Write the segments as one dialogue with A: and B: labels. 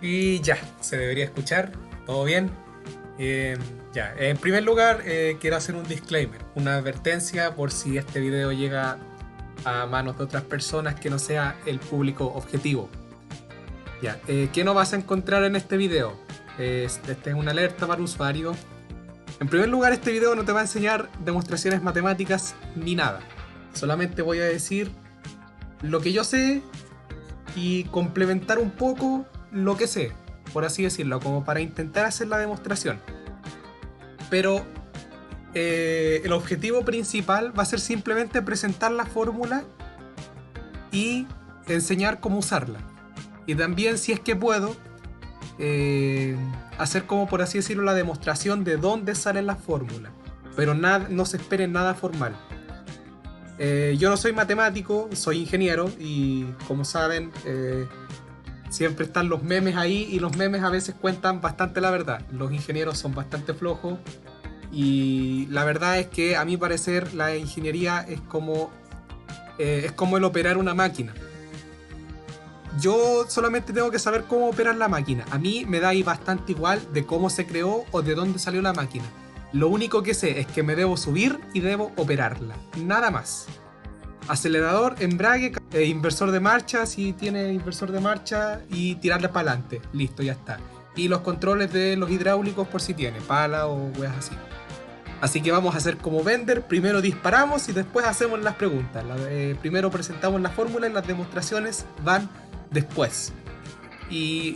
A: Y ya, se debería escuchar, todo bien. Eh, ya, en primer lugar, quiero hacer un disclaimer, una advertencia por si este video llega a manos de otras personas que no sea el público objetivo. Ya, ¿qué no vas a encontrar en este video? Esta es una alerta para usuario. En primer lugar, este video no te va a enseñar demostraciones matemáticas ni nada. Solamente voy a decir lo que yo sé y complementar un poco lo que sé, por así decirlo, como para intentar hacer la demostración. Pero el objetivo principal va a ser simplemente presentar la fórmula y enseñar cómo usarla. Y también, si es que puedo, hacer como por así decirlo la demostración de dónde sale la fórmula. Pero nada, no se espere nada formal. Yo no soy matemático, soy ingeniero y como saben, siempre están los memes ahí y los memes a veces cuentan bastante la verdad. Los ingenieros son bastante flojos y la verdad es que a mi parecer la ingeniería es como el operar una máquina. Yo solamente tengo que saber cómo operar la máquina. A mí me da ahí bastante igual de cómo se creó o de dónde salió la máquina. Lo único que sé es que me debo subir y debo operarla. Nada más. Acelerador, embrague, inversor de marcha, si tiene inversor de marcha, y tirarle para adelante. Listo, ya está. Y los controles de los hidráulicos por si tiene, pala o weas así. Así que vamos a hacer como Bender, primero disparamos y después hacemos las preguntas. Primero presentamos la fórmula y las demostraciones van después. Y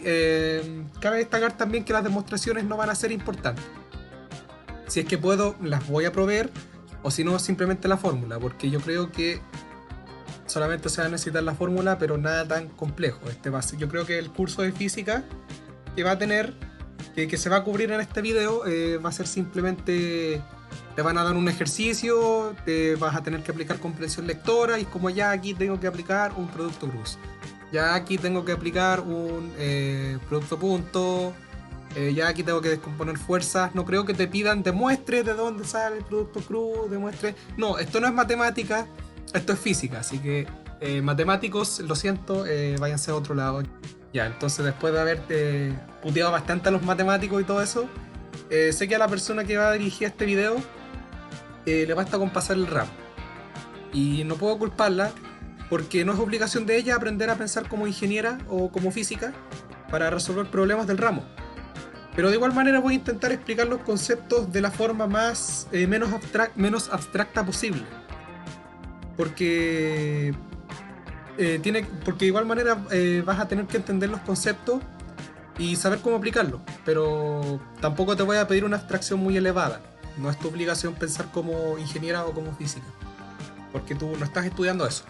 A: cabe destacar también que las demostraciones no van a ser importantes. Si es que puedo, las voy a proveer, o si no, simplemente la fórmula, porque yo creo que solamente se va a necesitar la fórmula, pero nada tan complejo. Yo creo que el curso de física que va a tener, que se va a cubrir en este video, va a ser simplemente, te van a dar un ejercicio, te vas a tener que aplicar comprensión lectora, y como ya aquí tengo que aplicar un producto cruz, ya aquí tengo que aplicar un producto punto, ya aquí tengo que descomponer fuerzas. No creo que te pidan demuestre de dónde sale el producto cruz, demuestre. No, esto no es matemática, esto es física, así que matemáticos, lo siento, váyanse a otro lado. Ya, entonces después de haberte puteado bastante a los matemáticos y todo eso, sé que a la persona que va a dirigir este video le basta con pasar el ramo. Y no puedo culparla porque no es obligación de ella aprender a pensar como ingeniera o como física para resolver problemas del ramo. Pero de igual manera voy a intentar explicar los conceptos de la forma menos abstracta posible. Porque porque de igual manera vas a tener que entender los conceptos y saber cómo aplicarlos, pero tampoco te voy a pedir una abstracción muy elevada. No es tu obligación pensar como ingeniera o como física, porque tú no estás estudiando eso.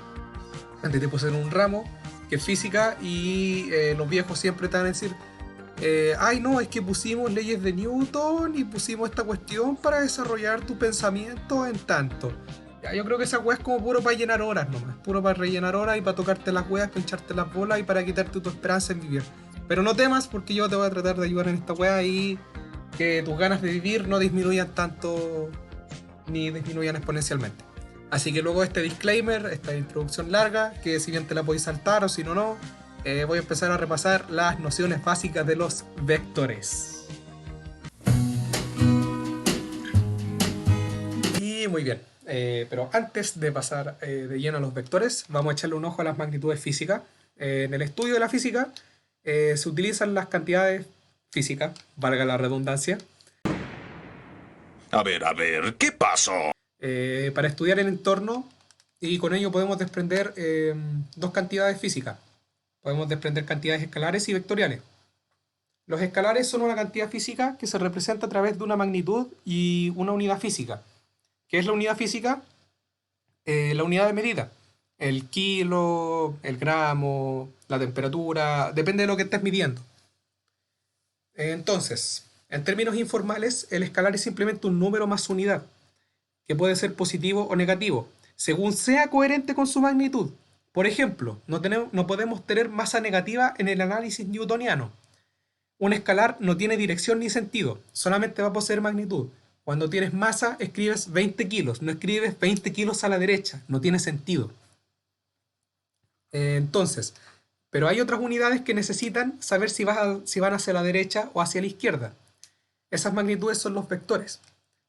A: Antes te puse en un ramo que es física y los viejos siempre te van a decir, ay no, es que pusimos leyes de Newton y pusimos esta cuestión para desarrollar tu pensamiento en tanto. Ya, yo creo que esa weá es como puro para llenar horas nomás, puro para rellenar horas y para tocarte las weas, para hincharte las bolas y para quitarte tu esperanza en vivir. Pero no temas porque yo te voy a tratar de ayudar en esta weá y que tus ganas de vivir no disminuyan tanto ni disminuyan exponencialmente. Así que luego este disclaimer, esta introducción larga, que si bien te la podéis saltar o si no, no, voy a empezar a repasar las nociones básicas de los vectores. Y muy bien, pero antes de pasar de lleno a los vectores, vamos a echarle un ojo a las magnitudes físicas. En el estudio de la física se utilizan las cantidades físicas, valga la redundancia,
B: A ver, ¿qué pasó?
A: para estudiar el entorno, y con ello podemos desprender dos cantidades físicas. Podemos desprender cantidades escalares y vectoriales. Los escalares son una cantidad física que se representa a través de una magnitud y una unidad física. ¿Qué es la unidad física? La unidad de medida. El kilo, el gramo, la temperatura, depende de lo que estés midiendo. Entonces, en términos informales, el escalar es simplemente un número más unidad, que puede ser positivo o negativo, según sea coherente con su magnitud. Por ejemplo, no podemos tener masa negativa en el análisis newtoniano. Un escalar no tiene dirección ni sentido, solamente va a poseer magnitud. Cuando tienes masa, escribes 20 kilos, no escribes 20 kilos a la derecha, no tiene sentido. Entonces, Pero hay otras unidades que necesitan saber si van hacia la derecha o hacia la izquierda. Esas magnitudes son los vectores.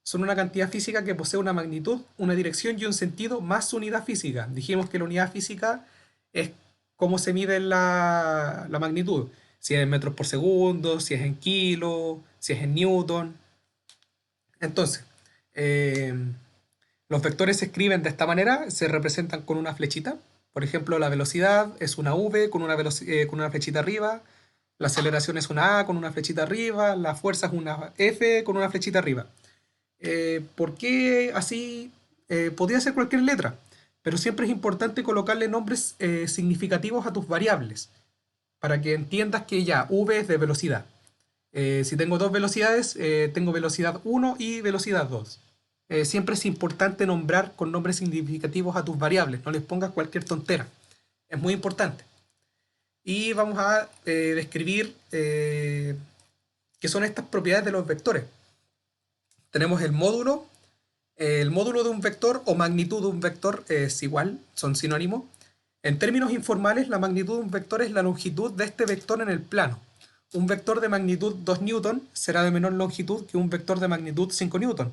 A: Son una cantidad física que posee una magnitud, una dirección y un sentido más su unidad física. Dijimos que la unidad física es cómo se mide la magnitud. Si es en metros por segundo, si es en kilos, si es en newton. Entonces, eh, los vectores se escriben de esta manera, se representan con una flechita. Por ejemplo, la velocidad es una V con una flechita arriba, la aceleración es una A con una flechita arriba, la fuerza es una F con una flechita arriba. ¿Por qué así? Podría ser cualquier letra, pero siempre es importante colocarle nombres significativos a tus variables, para que entiendas que ya V es de velocidad. Si tengo dos velocidades, tengo velocidad 1 y velocidad 2. Siempre es importante nombrar con nombres significativos a tus variables, no les pongas cualquier tontera. Es muy importante. Y vamos a describir qué son estas propiedades de los vectores. Tenemos el módulo. El módulo de un vector o magnitud de un vector es igual, son sinónimos. En términos informales, la magnitud de un vector es la longitud de este vector en el plano. Un vector de magnitud 2 newton será de menor longitud que un vector de magnitud 5 newton.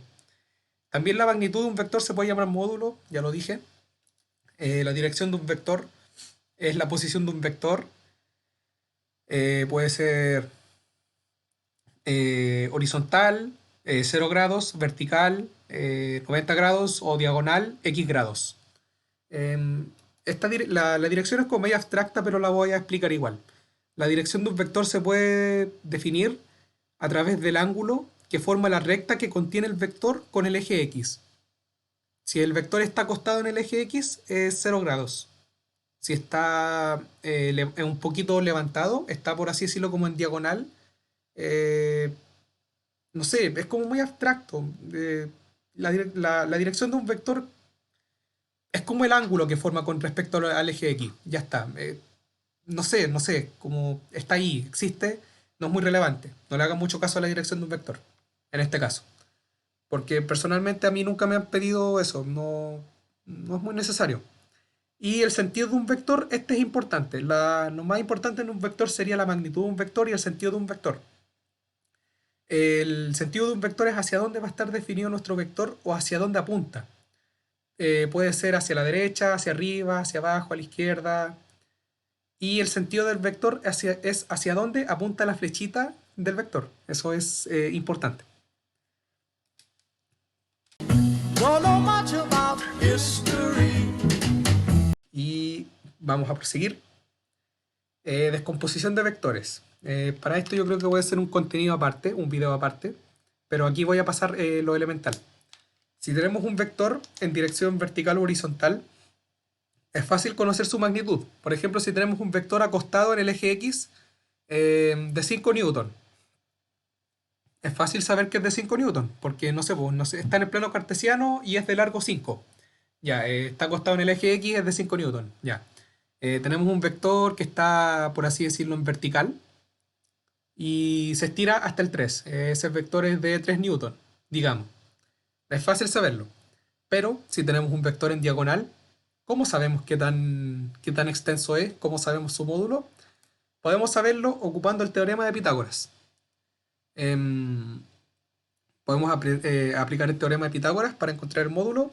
A: También la magnitud de un vector se puede llamar módulo, ya lo dije. La dirección de un vector es la posición de un vector. Puede ser horizontal, 0 grados, vertical, 90 grados o diagonal, X grados. La dirección es como medio abstracta, pero la voy a explicar igual. La dirección de un vector se puede definir a través del ángulo que forma la recta que contiene el vector con el eje X. Si el vector está acostado en el eje X, es 0 grados. Si está un poquito levantado, está por así decirlo como en diagonal, eh, no sé, es como muy abstracto. La dirección de un vector es como el ángulo que forma con respecto al eje X. Ya está. No sé, como está ahí, existe, no es muy relevante. No le hagan mucho caso a la dirección de un vector, en este caso. Porque personalmente a mí nunca me han pedido eso, no es muy necesario. Y el sentido de un vector, este es importante. Lo más importante en un vector sería la magnitud de un vector y el sentido de un vector. El sentido de un vector es hacia dónde va a estar definido nuestro vector o hacia dónde apunta. Puede ser hacia la derecha, hacia arriba, hacia abajo, a la izquierda. Y el sentido del vector es hacia dónde apunta la flechita del vector. Eso es importante. Y vamos a proseguir. Descomposición de vectores. Para esto yo creo que voy a hacer un contenido aparte, un video aparte, pero aquí voy a pasar lo elemental. Si tenemos un vector en dirección vertical o horizontal, es fácil conocer su magnitud. Por ejemplo, si tenemos un vector acostado en el eje X de 5 newton, es fácil saber que es de 5 newton, porque no sé, pues, no sé, está en el plano cartesiano y es de largo 5. Ya, está acostado en el eje X, es de 5 newton. Ya. Tenemos un vector que está, por así decirlo, en vertical y se estira hasta el 3. Ese vector es de 3 newton, digamos. Es fácil saberlo. Pero si tenemos un vector en diagonal, ¿cómo sabemos qué tan extenso es? ¿Cómo sabemos su módulo? Podemos saberlo ocupando el teorema de Pitágoras. Em, Podemos aplicar el teorema de Pitágoras para encontrar el módulo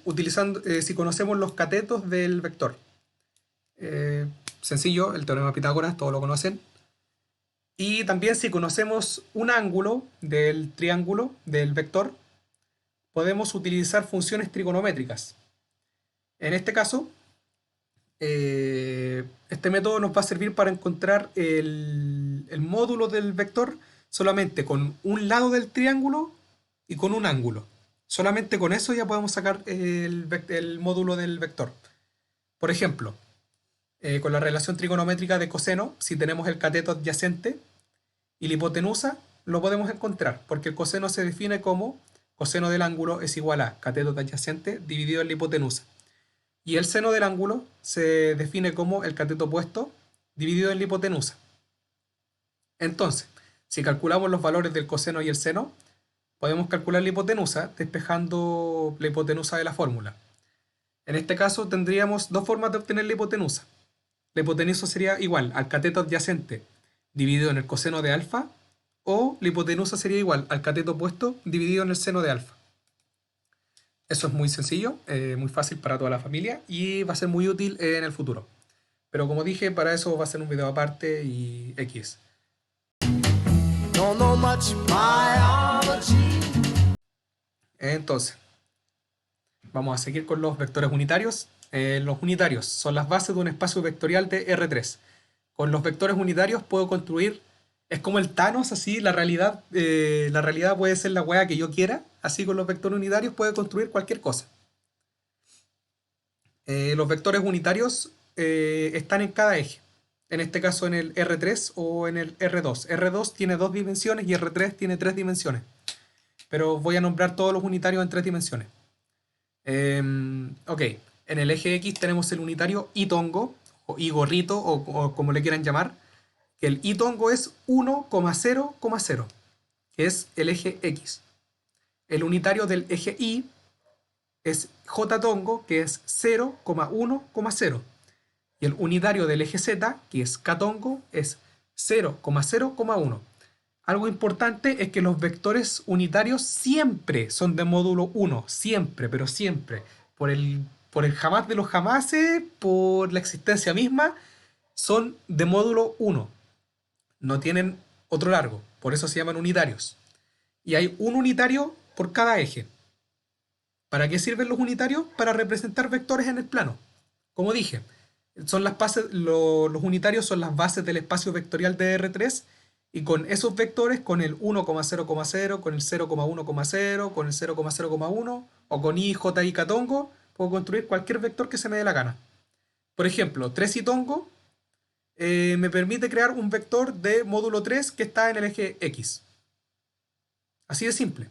A: utilizando, si conocemos los catetos del vector. Sencillo, el teorema de Pitágoras, todos lo conocen. Y también si conocemos un ángulo del triángulo del vector, podemos utilizar funciones trigonométricas. En este caso, este método nos va a servir para encontrar el módulo del vector solamente con un lado del triángulo y con un ángulo. Solamente con eso ya podemos sacar el módulo del vector. Por ejemplo, con la relación trigonométrica de coseno, si tenemos el cateto adyacente y la hipotenusa, lo podemos encontrar, porque el coseno se define como coseno del ángulo es igual a cateto adyacente dividido en la hipotenusa. Y el seno del ángulo se define como el cateto opuesto dividido en la hipotenusa. Entonces, si calculamos los valores del coseno y el seno, podemos calcular la hipotenusa despejando la hipotenusa de la fórmula. En este caso tendríamos dos formas de obtener la hipotenusa. la hipotenusa sería igual al cateto adyacente dividido en el coseno de alfa, o la hipotenusa sería igual al cateto opuesto dividido en el seno de alfa. Eso es muy sencillo, muy fácil para toda la familia y va a ser muy útil en el futuro. Pero como dije, para eso va a ser un video aparte y X. Entonces, vamos a seguir con los vectores unitarios. Los unitarios son las bases de un espacio vectorial de R3. Con los vectores unitarios puedo construir, es como el Thanos, así, la realidad puede ser la wea que yo quiera, así con los vectores unitarios puedo construir cualquier cosa. Los vectores unitarios están en cada eje, en este caso en el R3 o en el R2. R2 tiene 2 dimensiones y R3 tiene 3 dimensiones, pero voy a nombrar todos los unitarios en 3 dimensiones. Ok, en el eje X tenemos el unitario y tongo, o y gorrito, o como le quieran llamar, que el y tongo es 1,0,0, que es el eje X. El unitario del eje Y es j tongo, que es 0,1,0. Y el unitario del eje Z, que es k tongo, es 0,0,1. Algo importante es que los vectores unitarios siempre son de módulo 1, siempre, pero siempre. Por el jamás de los jamases, por la existencia misma, son de módulo 1. No tienen otro largo, por eso se llaman unitarios. Y hay un unitario por cada eje. ¿Para qué sirven los unitarios? Para representar vectores en el plano. Como dije, son las bases, los unitarios son las bases del espacio vectorial de R3 y con esos vectores, con el 1,0,0, con el 0,1,0, con el 0,0,1 o con i, j, i, k tongo, puedo construir cualquier vector que se me dé la gana. Por ejemplo, 3 y tongo me permite crear un vector de módulo 3 que está en el eje X. Así de simple.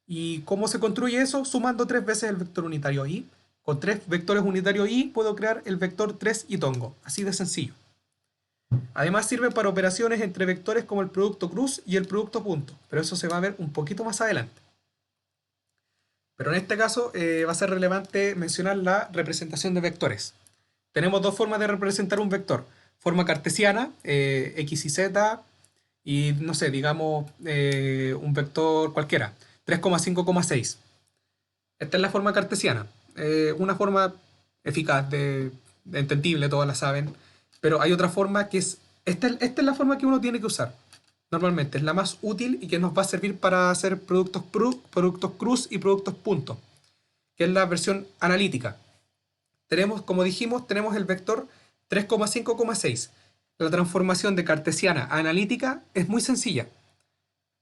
A: ¿Y cómo se construye eso? Sumando 3 veces el vector unitario y. Con 3 vectores unitarios y puedo crear el vector 3 y tongo. Así de sencillo. Además sirve para operaciones entre vectores como el producto cruz y el producto punto. Pero eso se va a ver un poquito más adelante. Pero en este caso va a ser relevante mencionar la representación de vectores. Tenemos dos formas de representar un vector. Forma cartesiana, x y z, y no sé, digamos un vector cualquiera, 3,5,6. Esta es la forma cartesiana. Una forma eficaz, de entendible, todas la saben. Pero hay otra forma que es... Esta es la forma que uno tiene que usar. Normalmente es la más útil y que nos va a servir para hacer productos cruz y productos punto, que es la versión analítica. Tenemos, como dijimos, tenemos el vector 3,5,6. La transformación de cartesiana a analítica es muy sencilla.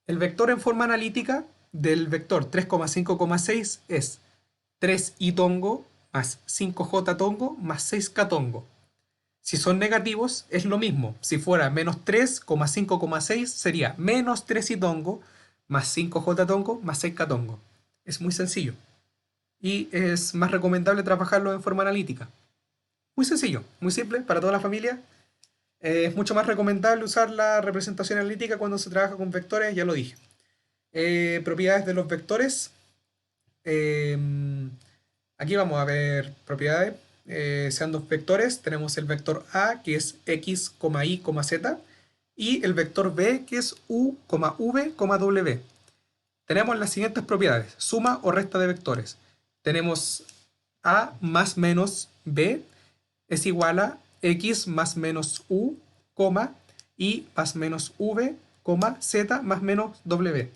A: El vector en forma analítica del vector 3,5,6 es 3i tongo más 5j tongo más 6k tongo. Si son negativos es lo mismo. Si fuera menos 3,5,6 sería menos 3i tongo más 5j tongo más 6k tongo. Es muy sencillo. Y es más recomendable trabajarlo en forma analítica. Muy sencillo, muy simple para toda la familia. Es mucho más recomendable usar la representación analítica cuando se trabaja con vectores, ya lo dije. Propiedades de los vectores. Aquí vamos a ver propiedades. Sean dos vectores. Tenemos el vector A, que es x, y, z. Y el vector B, que es u, v, w. Tenemos las siguientes propiedades. Suma o resta de vectores. Tenemos A más menos B es igual a x más menos u, y más menos v, z más menos w.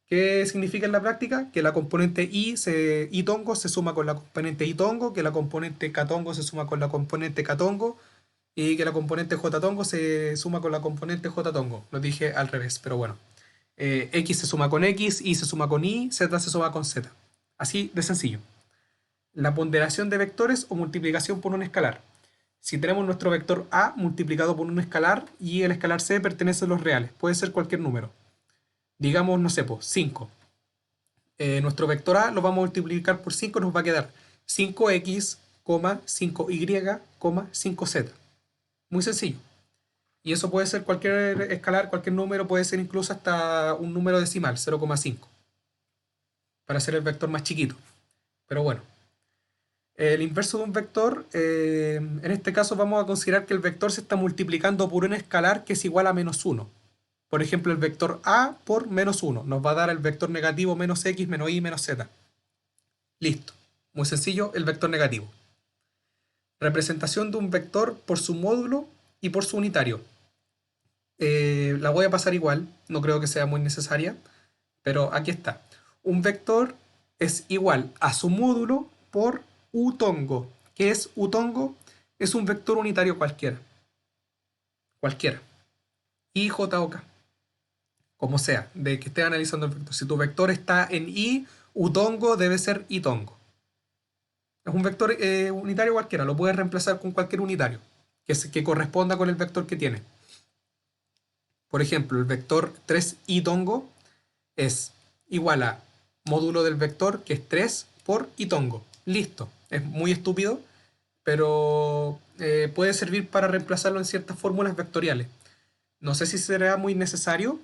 A: ¿Qué significa en la práctica? Que la componente y tongo se suma con la componente y tongo, que la componente k tongo se suma con la componente k tongo, y que la componente j tongo se suma con la componente j tongo. Lo dije al revés, pero bueno. X se suma con x, y se suma con y, z se suma con z. Así de sencillo. La ponderación de vectores o multiplicación por un escalar. Si tenemos nuestro vector A multiplicado por un escalar y el escalar C pertenece a los reales, puede ser cualquier número. Digamos, no sé, pues 5. Nuestro vector A lo vamos a multiplicar por 5, nos va a quedar 5x, 5y, 5z. Muy sencillo. Y eso puede ser cualquier escalar, cualquier número, puede ser incluso hasta un número decimal, 0,5. Para hacer el vector más chiquito. Pero bueno. El inverso de un vector, en este caso vamos a considerar que el vector se está multiplicando por un escalar que es igual a menos uno. Por ejemplo, el vector a por menos uno nos va a dar el vector negativo menos x menos y menos z. Listo. Muy sencillo, el vector negativo. Representación de un vector por su módulo y por su unitario. La voy a pasar igual, no creo que sea muy necesaria, pero aquí está. Un vector es igual a su módulo por u tongo. ¿Qué es u tongo? Es un vector unitario cualquiera. Cualquiera. I, j o k. Como sea, de que esté analizando el vector. Si tu vector está en i, u tongo debe ser i tongo. Es un vector unitario cualquiera, lo puedes reemplazar con cualquier unitario que corresponda con el vector que tiene. Por ejemplo, el vector 3i tongo es igual a módulo del vector que es 3 por i tongo. Listo. Es muy estúpido, pero puede servir para reemplazarlo en ciertas fórmulas vectoriales. No sé si será muy necesario,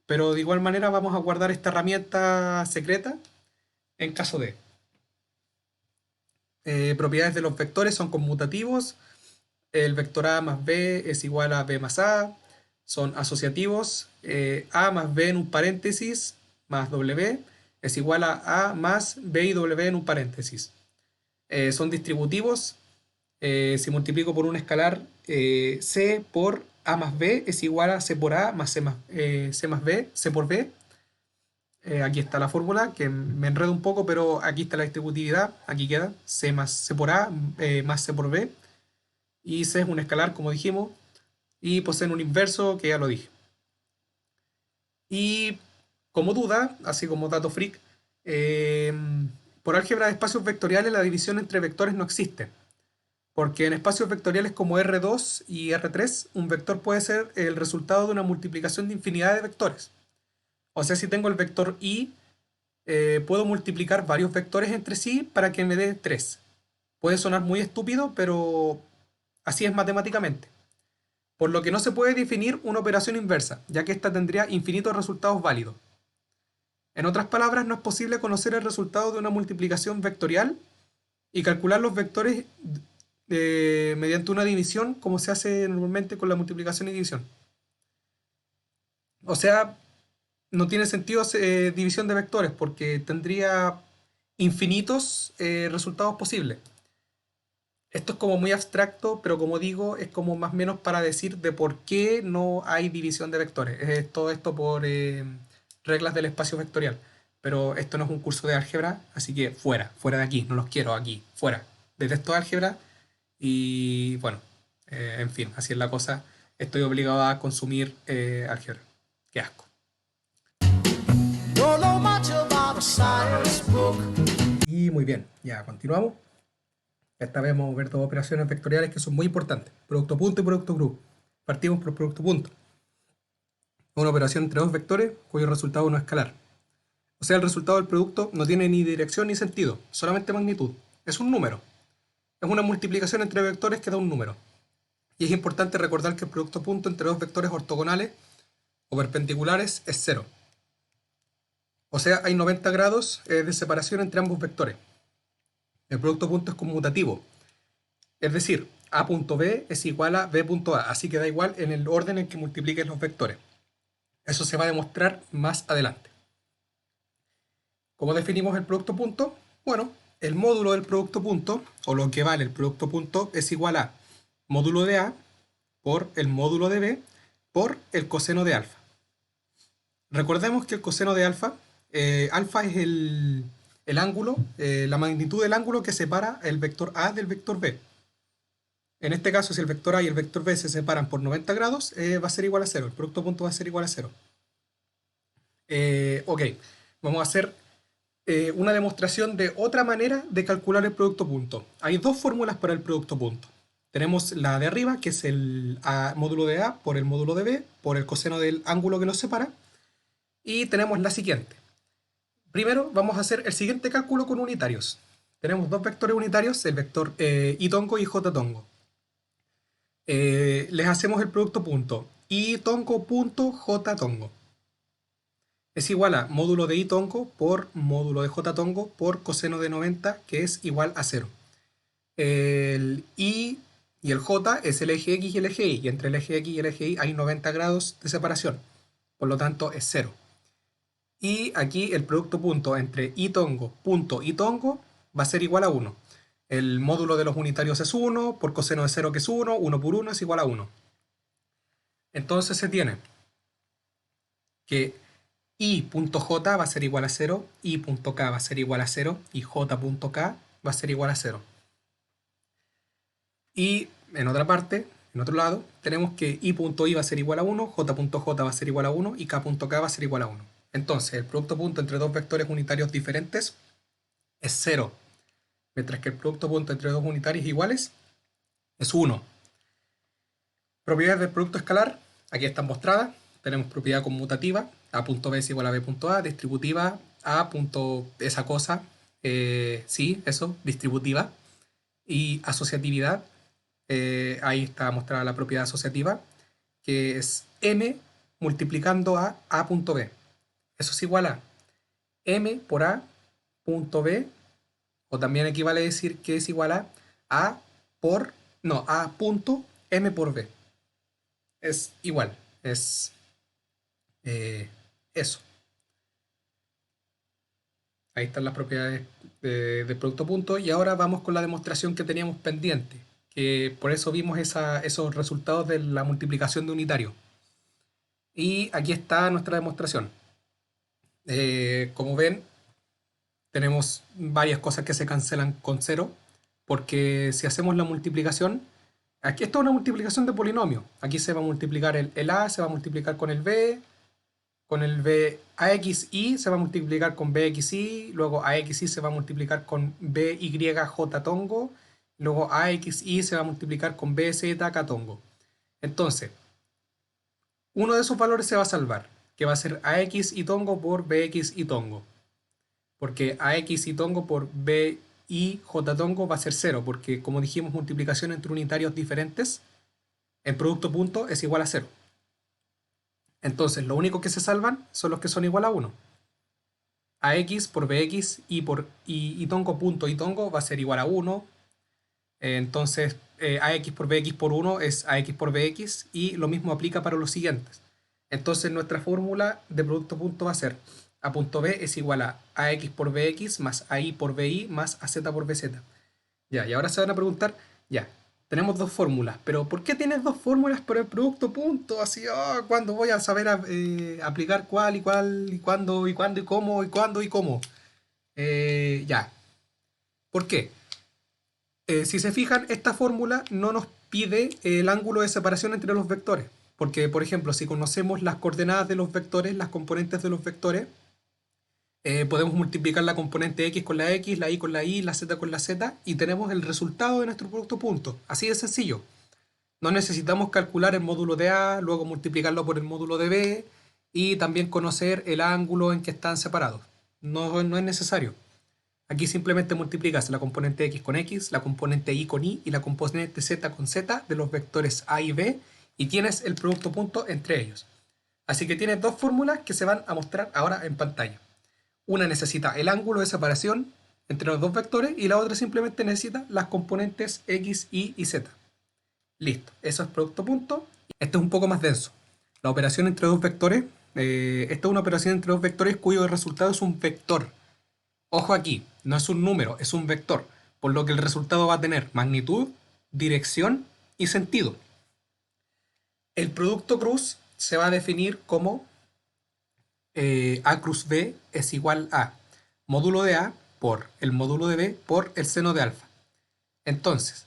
A: pero de igual manera vamos a guardar esta herramienta secreta en caso de. Propiedades de los vectores son conmutativos. El vector a más b es igual a b más a. Son asociativos. A más b en un paréntesis más w es igual a más b y w en un paréntesis. Son distributivos. Si multiplico por un escalar, c por a más b es igual a c por a más c más b, c por b. Aquí está la fórmula, que me enredo un poco, pero aquí está la distributividad. Aquí queda c más c por a más c por b. Y c es un escalar, como dijimos. Y poseen un inverso, que ya lo dije. Y como duda, así como dato freak, por álgebra de espacios vectoriales la división entre vectores no existe. Porque en espacios vectoriales como R2 y R3, un vector puede ser el resultado de una multiplicación de infinidad de vectores. O sea, si tengo el vector i, puedo multiplicar varios vectores entre sí para que me dé 3. Puede sonar muy estúpido, pero así es matemáticamente. Por lo que no se puede definir una operación inversa, ya que ésta tendría infinitos resultados válidos. En otras palabras, no es posible conocer el resultado de una multiplicación vectorial y calcular los vectores mediante una división, como se hace normalmente con la multiplicación y división. O sea, no tiene sentido división de vectores porque tendría infinitos resultados posibles. Esto es como muy abstracto, pero como digo, es como más o menos para decir de por qué no hay división de vectores. Todo esto por reglas del espacio vectorial. Pero esto no es un curso de álgebra, así que fuera, fuera de aquí, no los quiero aquí, fuera. Detesto álgebra y bueno, en fin, así es la cosa. Estoy obligado a consumir álgebra. Qué asco. Y muy bien, ya continuamos. Esta vez vamos a ver dos operaciones vectoriales que son muy importantes. Producto punto y producto cruz. Partimos por producto punto. Una operación entre dos vectores cuyo resultado no es escalar. O sea, el resultado del producto no tiene ni dirección ni sentido, solamente magnitud. Es un número. Es una multiplicación entre vectores que da un número. Y es importante recordar que el producto punto entre dos vectores ortogonales o perpendiculares es 0. O sea, hay 90 grados de separación entre ambos vectores. El producto punto es conmutativo. Es decir, a.b es igual a b.a, así que da igual en el orden en que multipliques los vectores. Eso se va a demostrar más adelante. ¿Cómo definimos el producto punto? Bueno, el módulo del producto punto, o lo que vale el producto punto, es igual a módulo de a por el módulo de b por el coseno de alfa. Recordemos que el coseno de alfa, alfa es el ángulo, la magnitud del ángulo que separa el vector a del vector b. En este caso, si el vector a y el vector b se separan por 90 grados, va a ser igual a 0. El producto punto va a ser igual a 0. Ok, vamos a hacer una demostración de otra manera de calcular el producto punto. Hay dos fórmulas para el producto punto. Tenemos la de arriba, que es el módulo de a por el módulo de b, por el coseno del ángulo que los separa. Y tenemos la siguiente. Primero vamos a hacer el siguiente cálculo con unitarios. Tenemos dos vectores unitarios, el vector i tongo y j tongo. Les hacemos el producto punto i tongo punto j tongo. Es igual a módulo de i tongo por módulo de j tongo por coseno de 90, que es igual a 0. El I y el J es el eje X y el eje Y. Y entre el eje X y el eje Y hay 90 grados de separación. Por lo tanto, es cero. Y aquí el producto punto entre y tongo, punto y tongo va a ser igual a 1. El módulo de los unitarios es 1, por coseno de 0 que es 1, 1 por 1 es igual a 1. Entonces se tiene que i.j va a ser igual a 0, i.k va a ser igual a 0 y j.k va a ser igual a 0. Y en otra parte, en otro lado, tenemos que i.i va a ser igual a 1, j.j va a ser igual a 1 y k.k va a ser igual a 1. Entonces, el producto punto entre dos vectores unitarios diferentes es 0, mientras que el producto punto entre dos unitarios iguales es 1. Propiedades del producto escalar, aquí están mostradas. Tenemos propiedad conmutativa, a.b es igual a b.a, distributiva, a. esa cosa, sí, eso, distributiva. Y asociatividad, ahí está mostrada la propiedad asociativa, que es m multiplicando a.b. Eso es igual a m por a punto b, o también equivale a decir que es igual a por, no, a punto m por b. Es igual, es eso. Ahí están las propiedades del producto punto. Y ahora vamos con la demostración que teníamos pendiente, que por eso vimos esos resultados de la multiplicación de unitario. Y aquí está nuestra demostración. Como ven, tenemos varias cosas que se cancelan con cero, porque si hacemos la multiplicación, aquí está una multiplicación de polinomio. Aquí se va a multiplicar el a, se va a multiplicar con el b, AXI se va a multiplicar con BXI, luego AXI se va a multiplicar con BYJ tongo, luego AXI se va a multiplicar con BZ tongo. Entonces, uno de esos valores se va a salvar, que va a ser AX y tongo por BX y tongo. Porque AX y tongo por BY J tongo va a ser 0, porque como dijimos, multiplicación entre unitarios diferentes, el producto punto es igual a 0. Entonces, lo único que se salvan son los que son igual a 1. AX por BX y tongo punto y tongo va a ser igual a 1. Entonces, AX por BX por 1 es AX por BX y lo mismo aplica para los siguientes. Entonces, nuestra fórmula de producto punto va a ser A punto B es igual a AX por BX más AI por BI más AZ por BZ. Ya, y ahora se van a preguntar, ya, tenemos dos fórmulas, pero ¿por qué tienes dos fórmulas para el producto punto? Así, ¿cuándo voy a saber aplicar cuál y cuál y cuándo y cuándo y cómo y cuándo y cómo? Ya, ¿por qué? Si se fijan, esta fórmula no nos pide el ángulo de separación entre los vectores, porque, por ejemplo, si conocemos las coordenadas de los vectores, las componentes de los vectores, podemos multiplicar la componente x con la x, la y con la y, la z con la z, y tenemos el resultado de nuestro producto punto. Así de sencillo. No necesitamos calcular el módulo de A, luego multiplicarlo por el módulo de B, y también conocer el ángulo en que están separados. No es necesario. Aquí simplemente multiplicas la componente x, la componente y con y la componente z con z de los vectores a y b, y tienes el producto punto entre ellos. Así que tienes dos fórmulas que se van a mostrar ahora en pantalla. Una necesita el ángulo de separación entre los dos vectores y la otra simplemente necesita las componentes x, y z. Listo, eso es producto punto. Este es un poco más denso. La operación entre dos vectores, esta es una operación entre dos vectores cuyo resultado es un vector. Ojo aquí, no es un número, es un vector, por lo que el resultado va a tener magnitud, dirección y sentido. El producto cruz se va a definir como A cruz B es igual a módulo de A por el módulo de B por el seno de alfa. Entonces,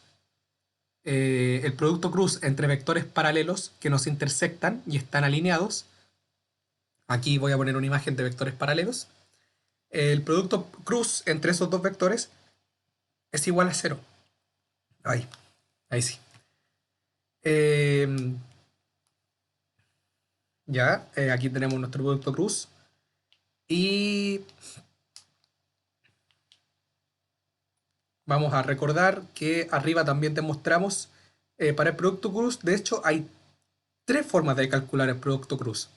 A: el producto cruz entre vectores paralelos que nos intersectan y están alineados, aquí voy a poner una imagen de vectores paralelos, el producto cruz entre esos dos vectores es igual a 0. Ahí sí. Ya, aquí tenemos nuestro producto cruz. Y vamos a recordar que arriba también demostramos para el producto cruz, de hecho hay tres formas de calcular el producto cruz.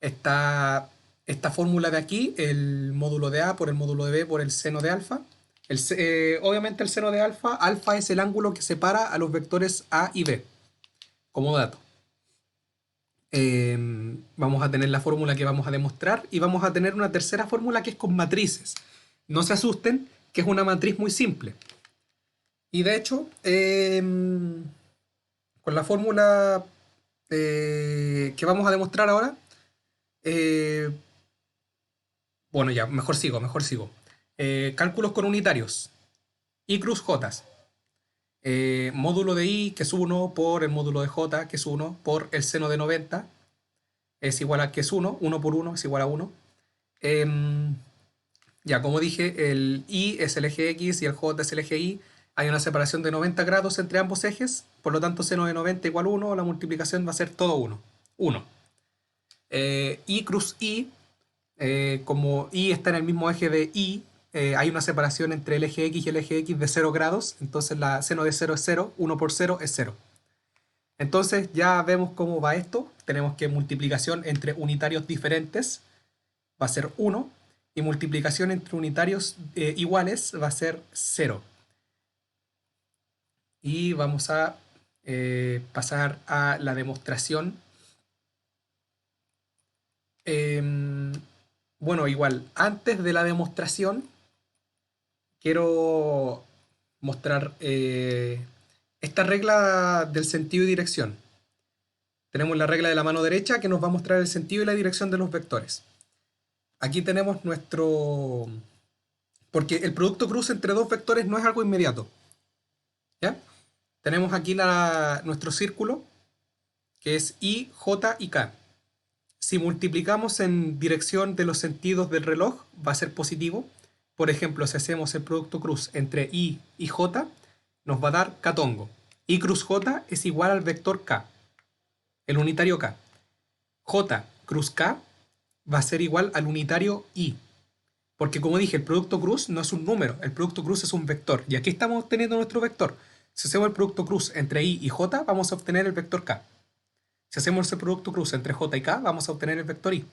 A: Está esta fórmula de aquí, el módulo de A por el módulo de B por el seno de alfa, Obviamente el seno de alfa, alfa es el ángulo que separa a los vectores A y B, como dato. Vamos a tener la fórmula que vamos a demostrar y vamos a tener una tercera fórmula que es con matrices. No se asusten, que es una matriz muy simple. Y de hecho, con la fórmula que vamos a demostrar ahora, eh, bueno, ya, mejor sigo, mejor sigo. Cálculos con unitarios. I cruz J. Módulo de I, que es 1, por el módulo de J, que es 1, por el seno de 90, es igual a que es 1, 1 por 1 es igual a 1. Ya, como dije, el I es el eje X y el J es el eje Y. Hay una separación de 90 grados entre ambos ejes, por lo tanto seno de 90 igual 1, la multiplicación va a ser todo 1. 1. I cruz I, como Y está en el mismo eje de Y, hay una separación entre el eje X y el eje X de 0 grados, entonces la seno de 0 es 0, 1 por 0 es 0. Entonces ya vemos cómo va esto. Tenemos que multiplicación entre unitarios diferentes va a ser 1 y multiplicación entre unitarios iguales va a ser 0. Y vamos a pasar a la demostración. Bueno, igual, antes de la demostración, quiero mostrar esta regla del sentido y dirección. Tenemos la regla de la mano derecha que nos va a mostrar el sentido y la dirección de los vectores. Aquí tenemos nuestro... Porque el producto cruz entre dos vectores no es algo inmediato. ¿Ya? Tenemos aquí nuestro círculo, que es I, J y K. Si multiplicamos en dirección de los sentidos del reloj, va a ser positivo. Por ejemplo, si hacemos el producto cruz entre I y J, nos va a dar K-tongo. I cruz J es igual al vector K, el unitario K. J cruz K va a ser igual al unitario I. Porque como dije, el producto cruz no es un número, el producto cruz es un vector. Y aquí estamos obteniendo nuestro vector. Si hacemos el producto cruz entre I y J, vamos a obtener el vector K. Si hacemos el producto cruz entre J y K, vamos a obtener el vector I.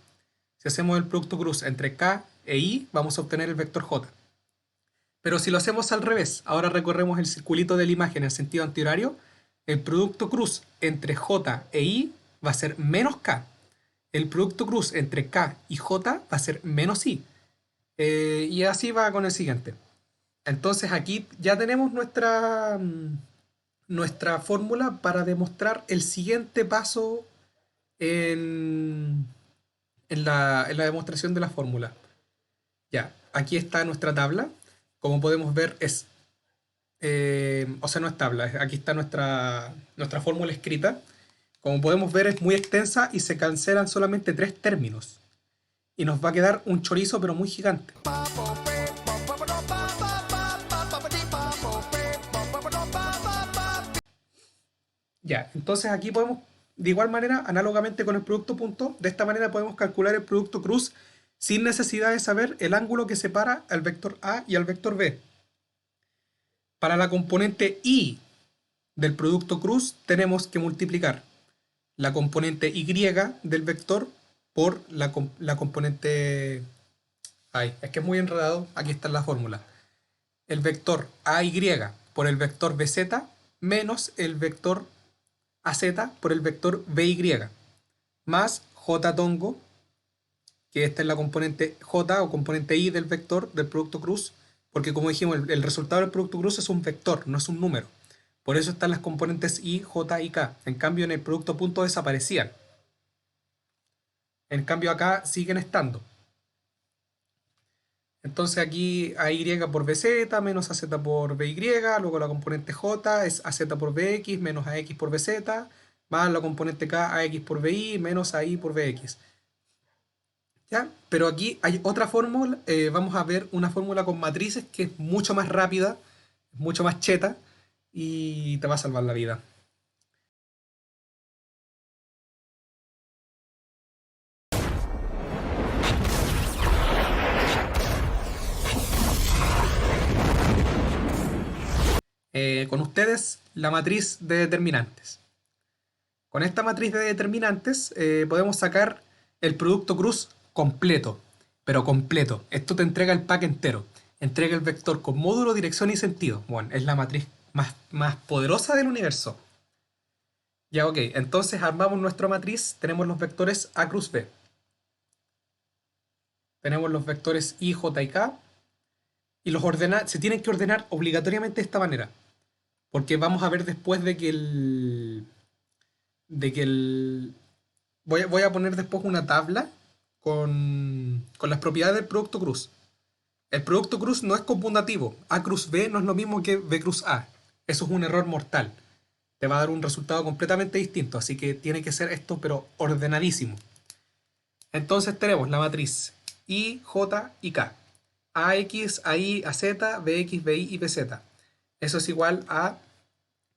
A: Si hacemos el producto cruz entre K e I, vamos a obtener el vector J. Pero si lo hacemos al revés, ahora recorremos el circulito de la imagen en sentido antihorario, el producto cruz entre J e I va a ser menos K. El producto cruz entre K y J va a ser menos I. Y así va con el siguiente. Entonces aquí ya tenemos nuestra fórmula para demostrar el siguiente paso en, en la demostración de la fórmula. Ya, aquí está nuestra tabla. Como podemos ver o sea, no es tabla, aquí está nuestra fórmula escrita. Como podemos ver es muy extensa y se cancelan solamente 3 términos. Y nos va a quedar un chorizo pero muy gigante. Ya, entonces aquí podemos, de igual manera, análogamente con el producto punto, de esta manera podemos calcular el producto cruz sin necesidad de saber el ángulo que separa al vector A y al vector B. Para la componente Y del producto cruz tenemos que multiplicar la componente Y del vector por la componente... Ay, es que es muy enredado, aquí está la fórmula. El vector AY por el vector BZ menos el vector AZ por el vector BY, más J tongo, que esta es la componente J o componente Y del vector del producto cruz, porque como dijimos, el resultado del producto cruz es un vector, no es un número. Por eso están las componentes I, J y K. En cambio, en el producto punto desaparecían. En cambio, acá siguen estando. Entonces aquí AY por BZ menos AZ por BY, luego la componente J es AZ por BX menos AX por BZ, más la componente K AX por BY menos AI por BX. ¿Ya? Pero aquí hay otra fórmula, vamos a ver una fórmula con matrices que es mucho más rápida, mucho más cheta y te va a salvar la vida. Con ustedes la matriz de determinantes. Con esta matriz de determinantes podemos sacar el producto cruz completo, pero completo. Esto te entrega el pack entero. entrega el vector con módulo, dirección y sentido. Bueno, es la matriz más poderosa del universo. Ya, ok, entonces armamos nuestra matriz, tenemos los vectores A cruz B. Tenemos los vectores I, J y K. Y se tienen que ordenar obligatoriamente de esta manera. Porque vamos a ver después de que el... De que el... Voy a poner después una tabla con las propiedades del producto cruz. El producto cruz no es computativo. A cruz B no es lo mismo que B cruz A. Eso es un error mortal. Te va a dar un resultado completamente distinto. Así que tiene que ser esto, pero ordenadísimo. Entonces tenemos la matriz I, J y K. AX, AI, AZ, BX, BY y BZ. Eso es igual a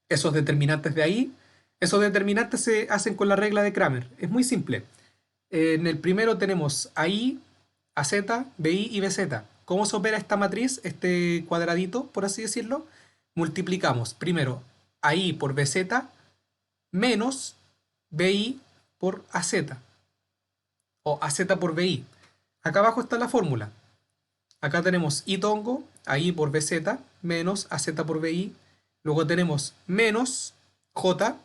A: esos determinantes de ahí. Esos determinantes se hacen con la regla de Kramer. Es muy simple. En el primero tenemos AI, AZ, BI y BZ. ¿Cómo se opera esta matriz, este cuadradito, por así decirlo? Multiplicamos primero AI por BZ menos BI por AZ o AZ por BI. Acá abajo está la fórmula. Acá tenemos I tongo, AI por BZ, menos AZ por BI. Luego tenemos menos J,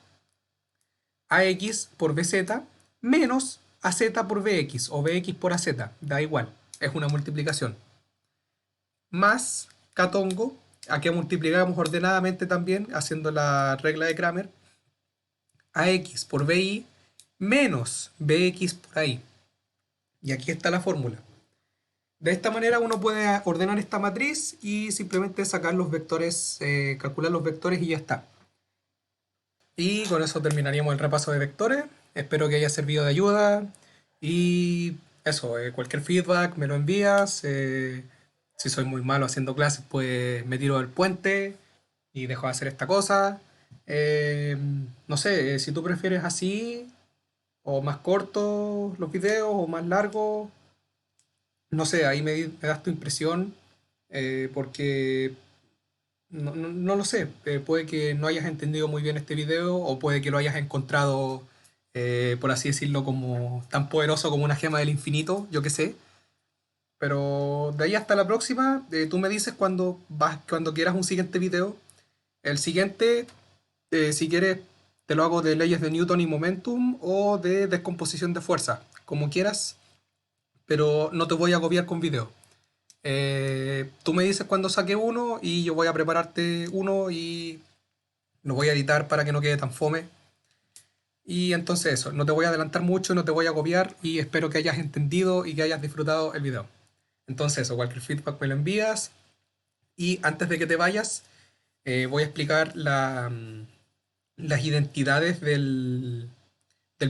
A: AX por BZ, menos AZ por BX o BX por AZ. Da igual, es una multiplicación. Más K tongo, aquí multiplicamos ordenadamente también, haciendo la regla de Kramer. AX por BI menos BX por AI. Y aquí está la fórmula. De esta manera uno puede ordenar esta matriz y simplemente sacar los vectores, calcular los vectores y ya está. Y con eso terminaríamos el repaso de vectores. Espero que haya servido de ayuda. Y eso, cualquier feedback me lo envías. Si soy muy malo haciendo clases, pues me tiro del puente y dejo de hacer esta cosa. Eh, no sé, si tú prefieres así, o más cortos los videos, o más largos. No sé, ahí me das tu impresión, porque no lo sé. Puede que no hayas entendido muy bien este video o puede que lo hayas encontrado, por así decirlo, como tan poderoso como una gema del infinito, yo qué sé. Pero de ahí hasta la próxima, tú me dices cuando quieras un siguiente video. El siguiente, si quieres, te lo hago de leyes de Newton y momentum o de descomposición de fuerza, como quieras, pero no te voy a agobiar con video. Tú me dices cuando saque uno y yo voy a prepararte uno y lo voy a editar para que no quede tan fome. Y entonces eso, no te voy a adelantar mucho, no te voy a agobiar y espero que hayas entendido y que hayas disfrutado el video. Entonces eso, cualquier feedback me lo envías y antes de que te vayas, voy a explicar las identidades del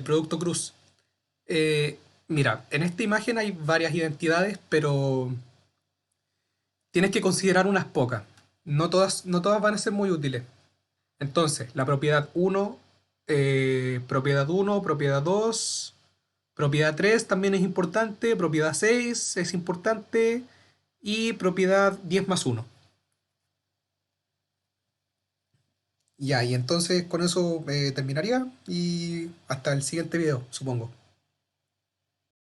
A: producto cruz. Mira, en esta imagen hay varias identidades, pero tienes que considerar unas pocas. No todas van a ser muy útiles. Entonces, la propiedad uno, propiedad uno, propiedad 2, propiedad 3 también es importante, propiedad 6 es importante y propiedad 10 más uno. Ya, y entonces con eso terminaría y hasta el siguiente video, supongo.